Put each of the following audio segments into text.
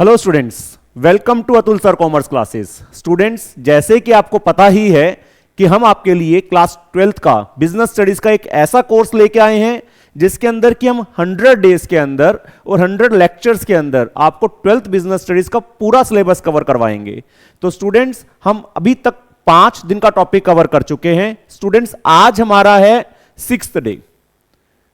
Hello students, welcome to Atul sir commerce classes. Students, जैसे कि आपको पता ही है कि हम आपके लिए क्लास 12th का बिजनेस स्टडीज का एक ऐसा कोर्स लेके आए हैं जिसके अंदर कि हम 100 डेज के अंदर और 100 लेक्चर्स के अंदर आपको 12th बिजनेस स्टडीज का पूरा सिलेबस कवर करवाएंगे। तो स्टूडेंट्स, हम अभी तक 5 दिन का टॉपिक कवर कर चुके हैं। स्टूडेंट्स, आज हमारा है 6th डे।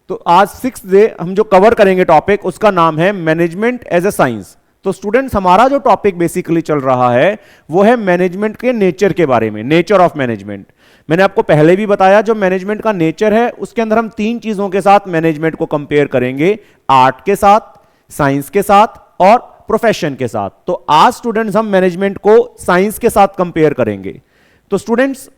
तो आज 6th डे हम जो कवर करेंगे टॉपिक, उसका नाम है मैनेजमेंट एज ए साइंस। तो स्टूडेंट्स, हमारा जो टॉपिक बेसिकली चल रहा है वो है मैनेजमेंट के नेचर के बारे में, नेचर ऑफ मैनेजमेंट। मैंने आपको पहले भी बताया, जो मैनेजमेंट का नेचर है उसके अंदर हम 3 चीजों के साथ मैनेजमेंट को कंपेयर करेंगे, आर्ट के साथ, साइंस के साथ और प्रोफेशन के साथ। तो आज स्टूडेंट्स हम मैनेजमेंट को साइंस के साथ कंपेयर करेंगे। तो स्टूडेंट्स,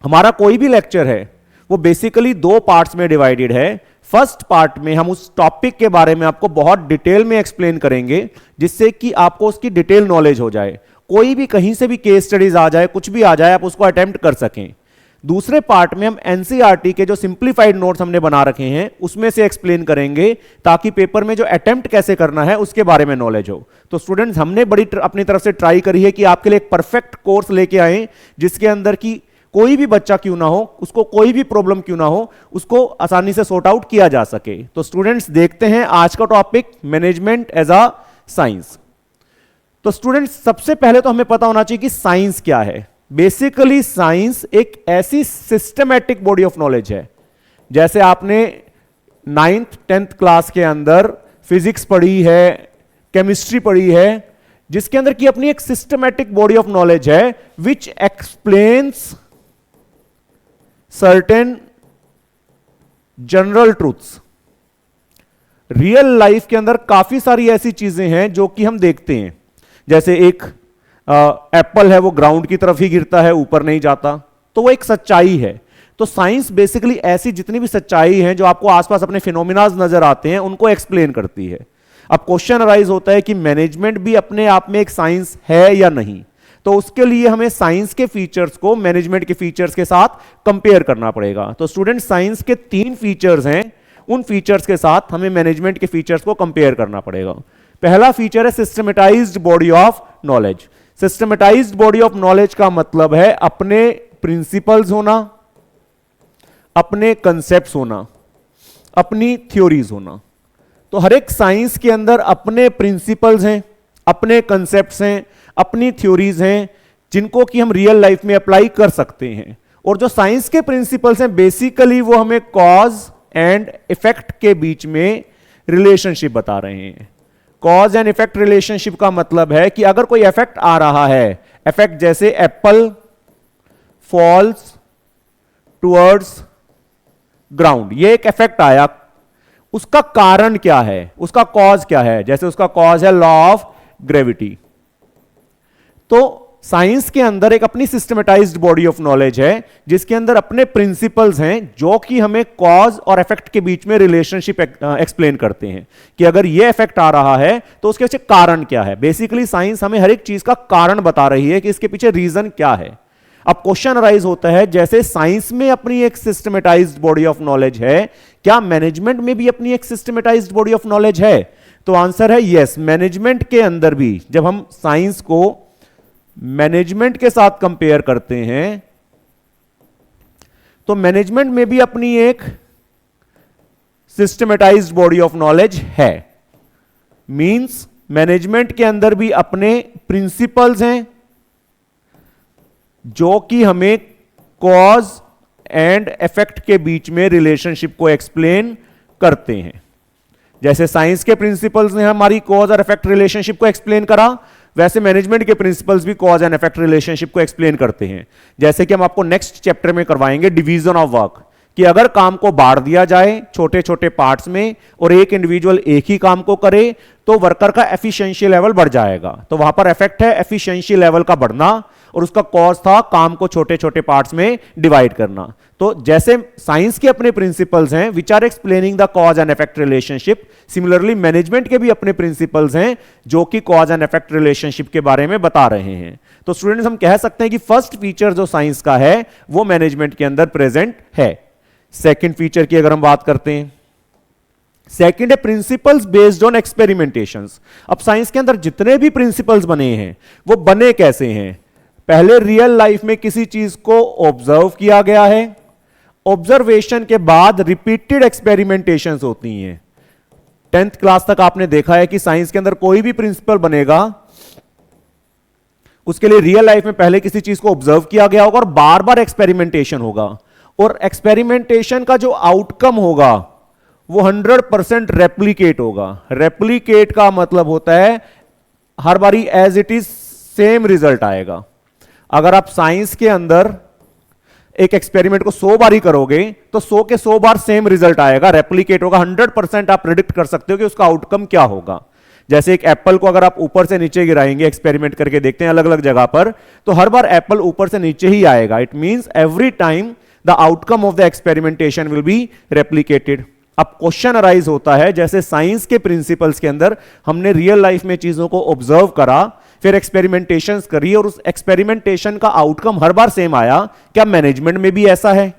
हमारा कोई भी लेक्चर है वो बेसिकली 2 पार्ट्स में डिवाइडेड है। फर्स्ट पार्ट में हम उस टॉपिक के बारे में आपको बहुत डिटेल में एक्सप्लेन करेंगे, जिससे कि आपको उसकी डिटेल नॉलेज हो जाए। कोई भी कहीं से भी केस स्टडीज आ जाए, कुछ भी आ जाए, आप उसको अटेम्प्ट कर सकें। दूसरे पार्ट में हम एनसीईआरटी के जो सिंप्लीफाइड नोट्स हमने बना रखे हैं उसमें से एक्सप्लेन करेंगे, ताकि पेपर में जो अटेम्प्ट कैसे करना है उसके बारे में नॉलेज हो। तो स्टूडेंट्स, हमने बड़ी अपनी तरफ से ट्राई करी है कि आपके लिए एक परफेक्ट कोर्स लेके आए, जिसके अंदर की कोई भी बच्चा क्यों ना हो, उसको कोई भी प्रॉब्लम क्यों ना हो, उसको आसानी से सॉर्ट आउट किया जा सके। तो स्टूडेंट्स, देखते हैं आज का topic, management as a science. तो स्टूडेंट्स, सबसे पहले तो हमें पता होना चाहिए कि साइंस क्या है। बेसिकली साइंस एक ऐसी सिस्टमैटिक बॉडी ऑफ नॉलेज है, जैसे आपने 9th 10th क्लास के अंदर फिजिक्स पढ़ी है, केमिस्ट्री पढ़ी है, जिसके अंदर की अपनी एक सिस्टमैटिक बॉडी ऑफ नॉलेज है विच explains certain general truths. Real life के अंदर काफी सारी ऐसी चीजें हैं जो कि हम देखते हैं, जैसे एक एप्पल है, वो ग्राउंड की तरफ ही गिरता है, ऊपर नहीं जाता, तो वो एक सच्चाई है। तो साइंस बेसिकली ऐसी जितनी भी सच्चाई है जो आपको आसपास अपने फिनोमिनाज नजर आते हैं, उनको एक्सप्लेन करती है। अब क्वेश्चन अराइज होता है कि मैनेजमेंट भी अपने आप में एक साइंस है या नहीं। तो उसके लिए हमें साइंस के फीचर्स को मैनेजमेंट के फीचर्स के साथ कंपेयर करना पड़ेगा। तो स्टूडेंट, साइंस के 3 फीचर्स हैं, उन फीचर्स के साथ हमें मैनेजमेंट के फीचर्स को कंपेयर करना पड़ेगा। पहला फीचर है systematised body of knowledge. Systematised body of knowledge का मतलब है अपने प्रिंसिपल्स होना, अपने कंसेप्ट्स होना, अपनी थ्योरीज होना। तो हर एक साइंस के अंदर अपने प्रिंसिपल्स हैं, अपने कंसेप्ट्स हैं, अपनी थ्योरीज हैं, जिनको कि हम रियल लाइफ में अप्लाई कर सकते हैं। और जो साइंस के प्रिंसिपल्स हैं, बेसिकली वो हमें कॉज एंड इफेक्ट के बीच में रिलेशनशिप बता रहे हैं। कॉज एंड इफेक्ट रिलेशनशिप का मतलब है कि अगर कोई इफेक्ट आ रहा है, इफेक्ट जैसे एप्पल फॉल्स टुवर्ड्स ग्राउंड, ये एक इफेक्ट आया, उसका कारण क्या है, उसका कॉज क्या है? जैसे उसका कॉज है लॉ ऑफ ग्रेविटी। तो साइंस के अंदर एक अपनी सिस्टमेटाइज्ड बॉडी ऑफ नॉलेज है, जिसके अंदर अपने प्रिंसिपल्स हैं जो कि हमें कॉज और इफेक्ट के बीच में रिलेशनशिप एक्सप्लेन करते हैं कि अगर ये इफेक्ट आ रहा है तो उसके पीछे कारण क्या है। बेसिकली साइंस हमें हर एक चीज का कारण बता रही है कि इसके पीछे रीजन क्या है। अब क्वेश्चन अराइज होता है, जैसे साइंस में अपनी एक सिस्टमेटाइज्ड बॉडी ऑफ नॉलेज है, क्या मैनेजमेंट में भी अपनी एक सिस्टमेटाइज्ड बॉडी ऑफ नॉलेज है? तो आंसर है यस। मैनेजमेंट के अंदर भी जब हम साइंस को मैनेजमेंट के साथ कंपेयर करते हैं, तो मैनेजमेंट में भी अपनी एक सिस्टमेटाइज्ड बॉडी ऑफ नॉलेज है। मींस मैनेजमेंट के अंदर भी अपने प्रिंसिपल्स हैं जो कि हमें कॉज एंड इफेक्ट के बीच में रिलेशनशिप को एक्सप्लेन करते हैं। जैसे साइंस के प्रिंसिपल्स ने हमारी कॉज और इफेक्ट रिलेशनशिप को एक्सप्लेन करा, वैसे मैनेजमेंट के प्रिंसिपल्स भी कॉज एंड इफेक्ट रिलेशनशिप को एक्सप्लेन करते हैं। जैसे कि हम आपको नेक्स्ट चैप्टर में करवाएंगे डिवीजन ऑफ वर्क, कि अगर काम को बांट दिया जाए छोटे छोटे पार्ट्स में और एक इंडिविजुअल एक ही काम को करे, तो वर्कर का एफिशिएंसी लेवल बढ़ जाएगा। तो वहां पर इफेक्ट है एफिशिएंसी लेवल का बढ़ना, और उसका कॉज था काम को छोटे छोटे पार्ट्स में डिवाइड करना। तो जैसे साइंस के अपने प्रिंसिपल्स हैं which are explaining the cause and effect relationship, similarly management के भी अपने प्रिंसिपल्स हैं जो कि कॉज एंड इफेक्ट रिलेशनशिप के बारे में बता रहे हैं। तो स्टूडेंट्स, हम कह सकते हैं कि फर्स्ट फीचर जो साइंस का है वो मैनेजमेंट के अंदर प्रेजेंट है। सेकंड फीचर की अगर हम बात करते हैं, सेकंड है प्रिंसिपल्स बेस्ड ऑन एक्सपेरिमेंटेशंस। अब साइंस के अंदर जितने भी प्रिंसिपल्स बने हैं वो बने कैसे हैं? पहले रियल लाइफ में किसी चीज को ऑब्जर्व किया गया है, ऑब्जर्वेशन के बाद रिपीटेड एक्सपेरिमेंटेशंस होती हैं। 10th क्लास तक आपने देखा है कि साइंस के अंदर कोई भी प्रिंसिपल बनेगा उसके लिए रियल लाइफ में पहले किसी चीज को ऑब्जर्व किया गया होगा और बार बार एक्सपेरिमेंटेशन होगा, और एक्सपेरिमेंटेशन का जो आउटकम होगा वो 100% रेप्लिकेट होगा। रेप्लिकेट का मतलब होता है हर बारी as it is same result आएगा। अगर आप साइंस के अंदर एक एक्सपेरिमेंट को 100 बार ही करोगे तो 100 के 100 बार सेम रिजल्ट आएगा, रेप्लिकेट होगा। 100% आप प्रेडिक्ट कर सकते हो कि उसका आउटकम क्या होगा। जैसे एक एप्पल को अगर आप ऊपर से नीचे गिराएंगे, एक्सपेरिमेंट करके देखते हैं अलग अलग जगह पर, तो हर बार एप्पल ऊपर से नीचे ही आएगा। It means every time the outcome of the experimentation will be replicated. अब क्वेश्चन अराइज होता है, जैसे साइंस के प्रिंसिपल्स के अंदर हमने रियल लाइफ में चीजों को ऑब्जर्व करा, फिर एक्सपेरिमेंटेशंस करी और उस एक्सपेरिमेंटेशन का आउटकम हर बार सेम आया, क्या मैनेजमेंट में भी ऐसा है?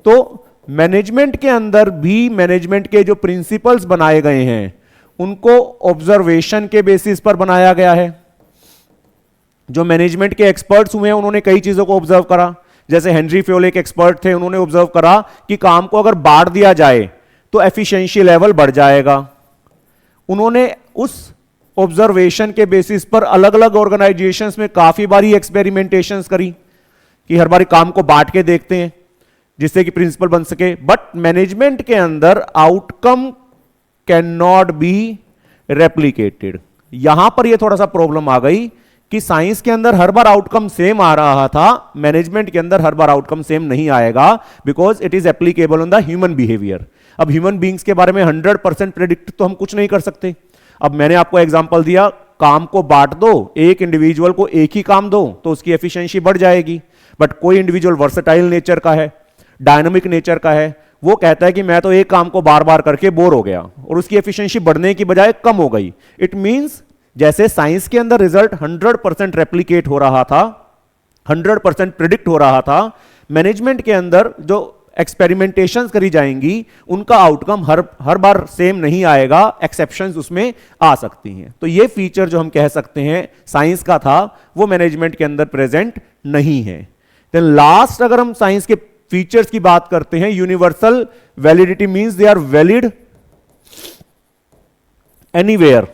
तो मैनेजमेंट के अंदर भी मैनेजमेंट के जो प्रिंसिपल्स बनाए गए हैं उनको ऑब्जर्वेशन के बेसिस पर बनाया गया है। जो मैनेजमेंट के एक्सपर्ट्स हुए हैं उन्होंने कई चीजों को ऑब्जर्व करा। जैसे हेनरी फ्योल एक एक्सपर्ट थे, उन्होंने ऑब्जर्व करा कि काम को अगर बांट दिया जाए तो एफिशिएंसी लेवल बढ़ जाएगा। उन्होंने उस ऑब्जर्वेशन के बेसिस पर अलग अलग ऑर्गेनाइजेशंस में काफी बारी एक्सपेरिमेंटेशंस करी कि हर बारी काम को बांट के देखते हैं जिससे कि प्रिंसिपल बन सके। बट मैनेजमेंट के अंदर outcome can not B replicated. यहां पर यह थोड़ा सा प्रॉब्लम आ गई कि साइंस के अंदर हर बार आउटकम सेम आ रहा था, मैनेजमेंट के अंदर हर बार आउटकम सेम नहीं आएगा, because it is applicable on the human behaviour. अब ह्यूमन बींग्स के बारे में 100% प्रेडिक्ट तो हम कुछ नहीं कर सकते। अब मैंने आपको एग्जांपल दिया, काम को बांट दो, एक इंडिविजुअल को एक ही काम दो तो उसकी एफिशिएंसी बढ़ जाएगी। बट कोई इंडिविजुअल वर्सेटाइल नेचर का है, डायनामिक नेचर का है, वो कहता है कि मैं तो एक काम को बार बार करके बोर हो गया और उसकी एफिशिएंसी बढ़ने की बजाय कम हो गई। इट मींस जैसे साइंस के अंदर रिजल्ट 100% रेप्लिकेट हो रहा था, 100% प्रिडिक्ट हो रहा था, मैनेजमेंट के अंदर जो एक्सपेरिमेंटेशन करी जाएंगी उनका आउटकम हर बार सेम नहीं आएगा, एक्सेप्शंस उसमें आ सकती हैं। तो ये फीचर जो हम कह सकते हैं साइंस का था वो मैनेजमेंट के अंदर प्रेजेंट नहीं है। देन लास्ट अगर हम साइंस के फीचर्स की बात करते हैं, universal validity means they are valid anywhere,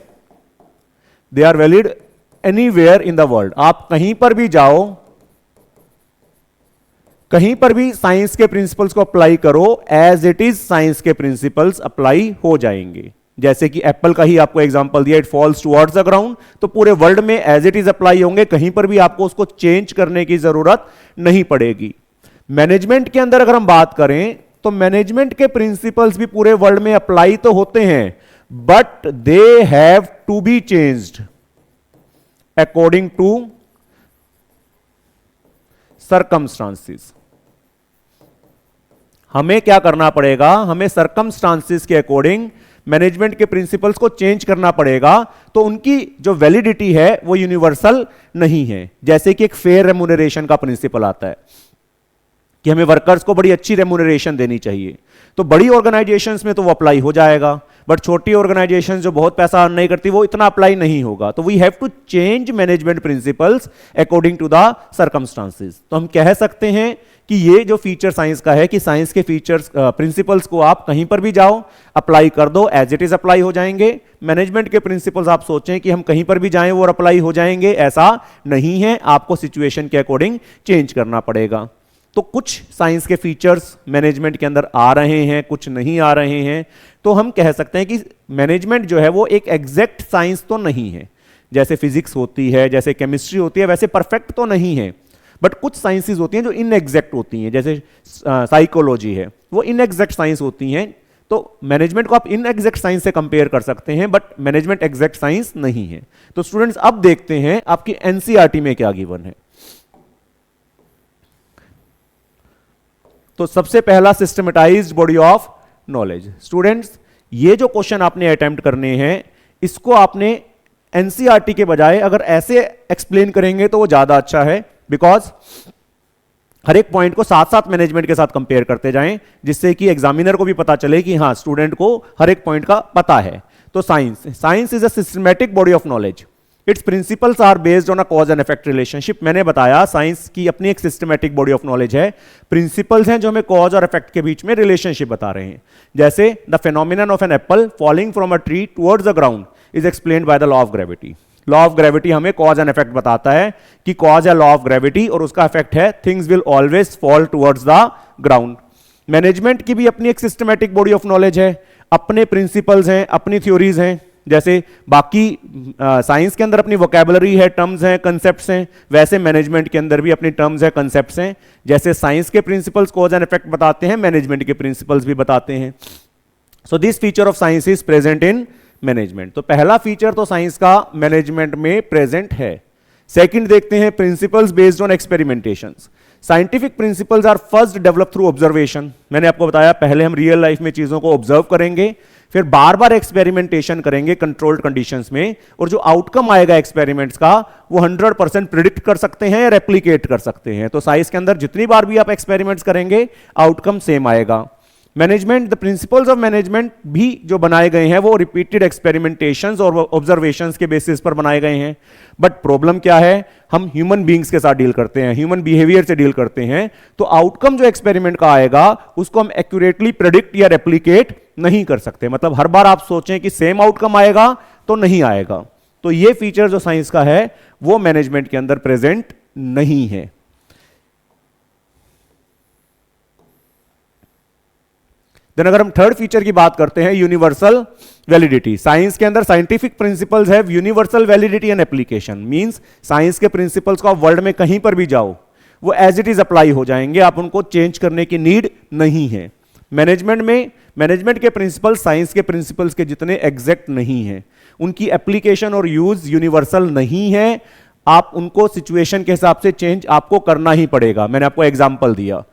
they are valid anywhere in the world. आप कहीं पर भी जाओ, कहीं पर भी साइंस के प्रिंसिपल्स को अप्लाई करो, एज इट इज साइंस के प्रिंसिपल्स अप्लाई हो जाएंगे। जैसे कि एप्पल का ही आपको एग्जांपल दिया, it falls towards the ground, तो पूरे वर्ल्ड में एज इट इज अप्लाई होंगे, कहीं पर भी आपको उसको चेंज करने की जरूरत नहीं पड़ेगी। मैनेजमेंट के अंदर अगर हम बात करें तो मैनेजमेंट के प्रिंसिपल्स भी पूरे वर्ल्ड में अप्लाई तो होते हैं, but they have to be changed according to circumstances. हमें क्या करना पड़ेगा, हमें सर्कमस्टांसिस के अकॉर्डिंग मैनेजमेंट के प्रिंसिपल्स को चेंज करना पड़ेगा, तो उनकी जो वैलिडिटी है वो यूनिवर्सल नहीं है। जैसे कि एक फेयर रेम्यूनरेशन का प्रिंसिपल आता है कि हमें वर्कर्स को बड़ी अच्छी रेम्यूनरेशन देनी चाहिए, तो बड़ी ऑर्गेनाइजेशंस में तो वो अप्लाई हो जाएगा, बट छोटी ऑर्गेनाइजेशंस जो बहुत पैसा अर्न नहीं करती वो इतना अप्लाई नहीं होगा। तो we have to change management principles according to the circumstances. तो हम कह सकते हैं कि ये जो फीचर साइंस का है कि साइंस के फीचर्स प्रिंसिपल्स को आप कहीं पर भी जाओ अप्लाई कर दो, एज इट इज अप्लाई हो जाएंगे। मैनेजमेंट के प्रिंसिपल्स आप सोचें कि हम कहीं पर भी जाएं वो अप्लाई हो जाएंगे, ऐसा नहीं है, आपको सिचुएशन के अकॉर्डिंग चेंज करना पड़ेगा। तो कुछ साइंस के फीचर्स मैनेजमेंट के अंदर आ रहे हैं, कुछ नहीं आ रहे हैं, तो हम कह सकते हैं कि मैनेजमेंट जो है वो एक एग्जैक्ट साइंस तो नहीं है। जैसे फिजिक्स होती है, जैसे केमिस्ट्री होती है, वैसे परफेक्ट तो नहीं है, बट कुछ साइंसेस होती हैं जो इनएग्जैक्ट होती हैं, जैसे साइकोलॉजी है, वो इनएग्जैक्ट साइंस होती हैं। तो मैनेजमेंट को आप इनएग्जैक्ट साइंस से कंपेयर कर सकते हैं, बट मैनेजमेंट एग्जैक्ट साइंस नहीं है। तो स्टूडेंट्स अब देखते हैं आपकी एनसीईआरटी में क्या गिवन है। तो सबसे पहला systematised body of knowledge. Students ये जो क्वेश्चन आपने अटेम्प्ट करने हैं इसको आपने एनसीईआरटी के बजाय अगर ऐसे एक्सप्लेन करेंगे तो वो ज्यादा अच्छा है, बिकॉज हर एक पॉइंट को साथ साथ मैनेजमेंट के साथ कंपेयर करते जाएं, जिससे कि एग्जामिनर को भी पता चले कि हाँ स्टूडेंट को हर एक पॉइंट का पता है। तो science is a systematic body of knowledge, its principles are based on a cause and effect relationship. मैंने बताया साइंस की अपनी एक सिस्टमैटिक बॉडी ऑफ नॉलेज है, प्रिंसिपल्स हैं जो हमें कॉज और इफेक्ट के बीच में रिलेशनशिप बता रहे हैं। जैसे the phenomenon of an apple falling from a tree towards the ground is explained by the law of gravity. Law of gravity हमें कॉज एंड इफेक्ट बताता है कि कॉज है लॉ ऑफ ग्रेविटी और उसका इफेक्ट है things will always fall towards the ground. Management की भी अपनी एक सिस्टमैटिक बॉडी ऑफ नॉलेज है, अपने प्रिंसिपल्स हैं, अपनी थ्योरीज हैं। जैसे बाकी साइंस के अंदर अपनी वोकैबुलरी है, टर्म्स हैं, कंसेप्ट्स हैं, वैसे मैनेजमेंट के अंदर भी अपनी टर्म्स हैं, कंसेप्ट्स हैं। जैसे साइंस के प्रिंसिपल्स कॉज एंड इफेक्ट बताते हैं, मैनेजमेंट के प्रिंसिपल्स भी बताते हैं। So this feature of science is present in management. तो पहला फीचर तो साइंस का मैनेजमेंट में प्रेजेंट है। सेकंड देखते हैं principles based on experimentations. Scientific principles are first develop through observation. मैंने आपको बताया पहले हम रियल लाइफ में चीजों को ऑब्जर्व करेंगे, फिर बार बार एक्सपेरिमेंटेशन करेंगे कंट्रोल्ड कंडीशंस में, और जो आउटकम आएगा एक्सपेरिमेंट्स का वो 100% प्रिडिक्ट कर सकते हैं या रेप्लिकेट कर सकते हैं। तो साइंस के अंदर जितनी बार भी आप एक्सपेरिमेंट्स करेंगे आउटकम सेम आएगा। Management, the principles of management भी जो बनाए गए हैं वो रिपीटेड एक्सपेरिमेंटेशंस और ऑब्जर्वेशंस के बेसिस पर बनाए गए हैं। बट प्रॉब्लम क्या है, हम ह्यूमन बीइंग्स के साथ डील करते हैं, ह्यूमन बिहेवियर से डील करते हैं, तो आउटकम जो एक्सपेरिमेंट का आएगा उसको हम एक्यूरेटली प्रेडिक्ट या रेप्लिकेट नहीं कर सकते। मतलब हर बार आप सोचें कि सेम आउटकम आएगा तो नहीं आएगा। तो ये फीचर जो साइंस का है वो मैनेजमेंट के अंदर प्रेजेंट नहीं है। देन अगर हम थर्ड फीचर की बात करते हैं, यूनिवर्सल वैलिडिटी। साइंस के अंदर साइंटिफिक प्रिंसिपल्स है universal validity and application. Means science के प्रिंसिपल्स को आप वर्ल्ड में कहीं पर भी जाओ वो एज इट इज अप्लाई हो जाएंगे, आप उनको चेंज करने की नीड नहीं है। मैनेजमेंट के प्रिंसिपल्स साइंस के प्रिंसिपल्स के जितने एग्जैक्ट नहीं है, उनकी एप्लीकेशन और यूज यूनिवर्सल नहीं है। आप उनको सिचुएशन के हिसाब से चेंज आपको करना ही पड़ेगा। मैंने आपको एग्जांपल दिया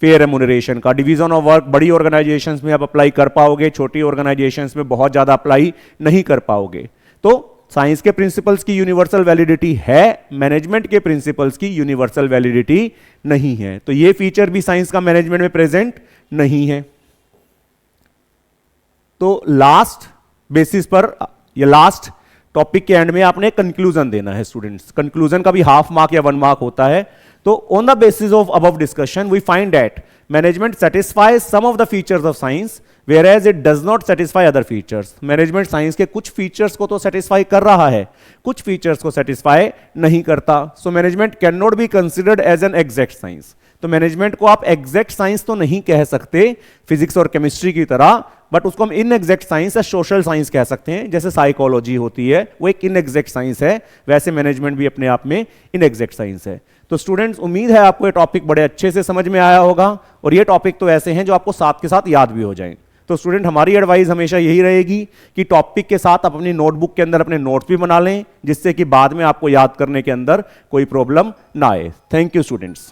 फेयर रेम्यूनरेशन का, डिवीजन ऑफ वर्क बड़ी ऑर्गेनाइजेशंस में आप अप्लाई कर पाओगे, छोटी ऑर्गेनाइजेशंस में बहुत ज्यादा अप्लाई नहीं कर पाओगे। तो साइंस के प्रिंसिपल्स की यूनिवर्सल वैलिडिटी है, मैनेजमेंट के प्रिंसिपल्स की यूनिवर्सल वैलिडिटी नहीं है। तो ये फीचर भी साइंस का मैनेजमेंट में प्रेजेंट नहीं है। तो लास्ट बेसिस पर या लास्ट टॉपिक के एंड में आपने कंक्लूजन देना है स्टूडेंट्स। कंक्लूजन का भी हाफ मार्क या 1 मार्क होता है। तो on the basis of above discussion we find that management satisfies some of the features of science whereas it does not satisfy other features। Management science के कुछ features को तो सेटिस्फाई कर रहा है, कुछ फीचर्स को सेटिस्फाई नहीं करता। So management can not be considered as an exact science. तो मैनेजमेंट को आप एग्जैक्ट साइंस तो नहीं कह सकते फिजिक्स और केमिस्ट्री की तरह, बट उसको हम इनएग्जैक्ट साइंस या सोशल साइंस कह सकते हैं। जैसे साइकोलॉजी होती है वो एक इनएग्जैक्ट साइंस है, वैसे मैनेजमेंट भी अपने आप में इनएग्जैक्ट साइंस है। तो स्टूडेंट्स उम्मीद है आपको ये टॉपिक बड़े अच्छे से समझ में आया होगा, और ये टॉपिक तो ऐसे हैं जो आपको साथ के साथ याद भी हो जाएं। तो स्टूडेंट हमारी एडवाइस हमेशा यही रहेगी कि टॉपिक के साथ आप अपनी नोटबुक के अंदर अपने नोट्स भी बना लें, जिससे कि बाद में आपको याद करने के अंदर कोई प्रॉब्लम ना आए। Thank you students.